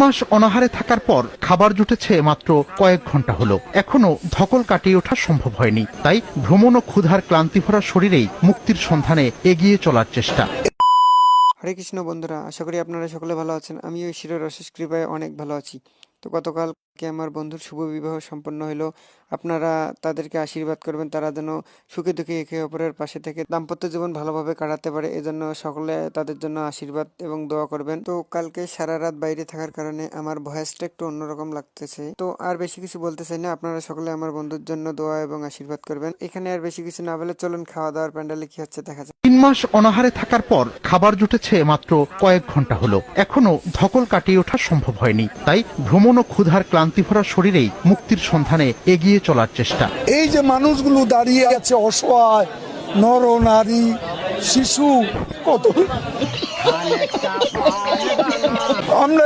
মাস অনাহারে থাকার পর খাবার জুটেছে মাত্র কয়েক ঘন্টা হলো। এখনো ধকল কাটিয়ে ওঠা সম্ভব হয়নি। তাই ভ্রমণ ও ক্ষুধার ক্লান্তি ভরা শরীরেই মুক্তির সন্ধানে এগিয়ে চলার চেষ্টা। হরে কৃষ্ণ বন্ধুরা, আশা করি আপনারা সকলে ভালো আছেন। আমিও ঈশ্বরের অশেষ কৃপায় অনেক ভালো আছি। তো গতকালকে আমার বন্ধুর শুভ বিবাহ সম্পন্ন হলো। আপনারা তাদেরকে আশীর্বাদ করবেন, তারা যেন সুখে দুঃখে একে অপরের পাশে থেকে দাম্পত্য জীবন ভালোভাবে কাটাতে পারে, এজন্য সকলে তাদের জন্য আশীর্বাদ এবং দোয়া করবেন। তো কালকে সারা রাত বাইরে থাকার কারণে আমার ভয়েসটা একটু অন্যরকম লাগতেছে। তো আর বেশি কিছু বলতে চাই না, আপনারা সকলে আমার বন্ধুর জন্য দোয়া এবং আশীর্বাদ করবেন। এখানে আর বেশি কিছু না বলে চলুন খাওয়া দাওয়ার প্যান্ডেলে কি হচ্ছে দেখা যাক। 3 মাস অনাহারে থাকার পর খাবার জুটেছে মাত্র কয়েক ঘন্টা হলো। এখনো ধকল কাটিয়ে ওঠা সম্ভব হয়নি। তাই ভ্রমণ ও ক্ষুধার ক্লান্তি ভরা শরীরেই মুক্তির সন্ধানে এগিয়ে চলার চেষ্টা। এই যে মানুষগুলো দাঁড়িয়ে আছে অসহায়, নর নারী শিশু, কত আমরা